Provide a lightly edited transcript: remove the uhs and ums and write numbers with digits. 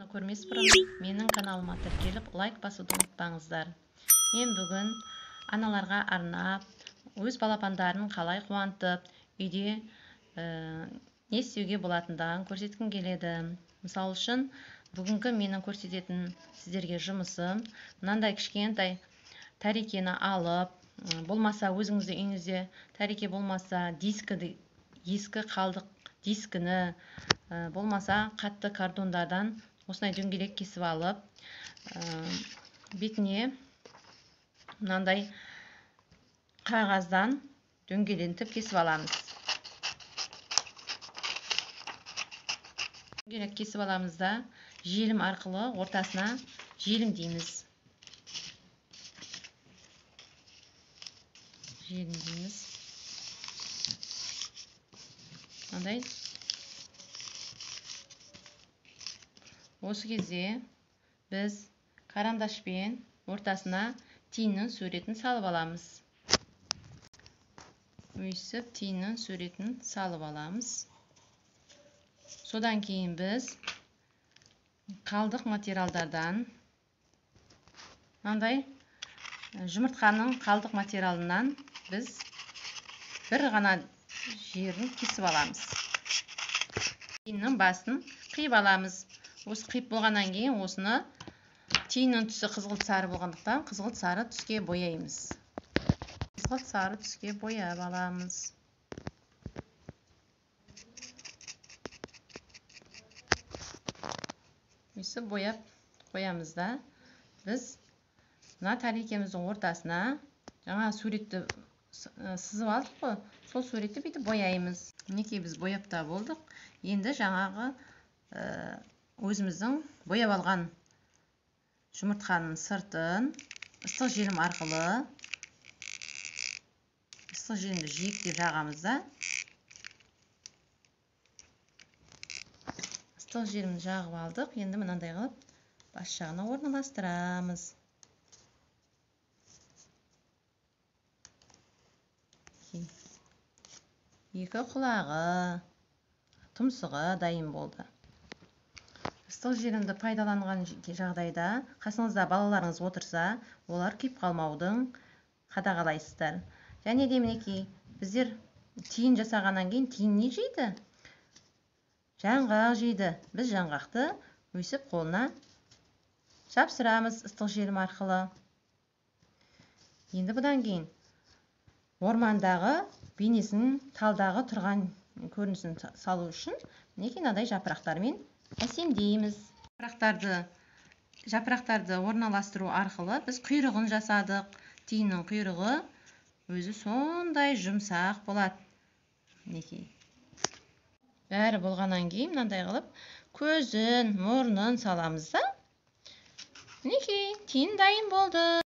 көрмес бұрын менің каналыма тіркеліп лайк басуды ұмытпаңыздар. Мен бүгін аналарға арнап, өз балапандарын қалай қуантып, үйде не істеуге болатындығын көрсеткім келеді. Мысалы үшін, бүгінгі менің көрсететін сіздерге жұмысым мынандай кішкентай тәрекені алып, болмаса өзіңізде үйіңізде тәреке болмаса ескі қалдық дискіні, болмаса қатты картондардан осындай дөңгелек кесіп алып, бетіне мынандай қағаздан дөңгелентіп кесіп аламыз. Дөңгелек кесіп аламыз да желім арқылы ортасына желімдейміз. Мынандай. Осы кезде біз карандашпен ортасына тиынның суретін салып аламыз. Өйсіп тиынның суретін салып аламыз. Содан кейін біз қалдық материалдардан, мынандай жұмыртқаның қалдық материалынан біз бір ғана жерін кесіп аламыз. Тиынның басын қиып аламыз. Осы қиып болғаннан кейін осыны тиынның түсі қызғылт сары болғандықтан қызғылт сары түске бояймыз. Қызғылт сары түске бояп аламыз. Өйсіп бояп қоямыз да біз мына тәрекеміздің ортасына жаңа суретті сызып алдық қой, сол суретті бүйтіп бояймыз. Мінекей біз бояп та болдық. Енді жаңағы өзіміздің бояп алған жұмыртқаның сыртын ыстық желім арқылы ыстық желімді жиектеп жағамыз да ыстық желімді жағып алдық. Енді мынандай қылып бас жағына орналастырамыз. Екі құлағы, тұмсығы дайын болды. Ыстық желімді пайдаланған жағдайда қасыңызда балаларыңыз отырса, олар күйіп қалмаудың қадағалайсыздар. Және де мінекей, біздер тиын жасағаннан кейін тиын не жейді? Жаңғақ жейді. Біз жаңғақты өйсіп қолына жапсырамыз ыстық желім арқылы. Енді бұдан кейін ормандағы бейнесін талдағы тұрған көрінісін салу үшін мінекей мынадай жапырақтармен әсемдейміз. Жапырақтарды орналастыру арқылы біз құйрығын жасадық. Тиынның құйрығы өзі сондай жұмсақ болады. Мінекей. Бәрі болғаннан кейін мынандай қылып көзін, мұрнын саламыз да. Мінекей, тиын дайын болды.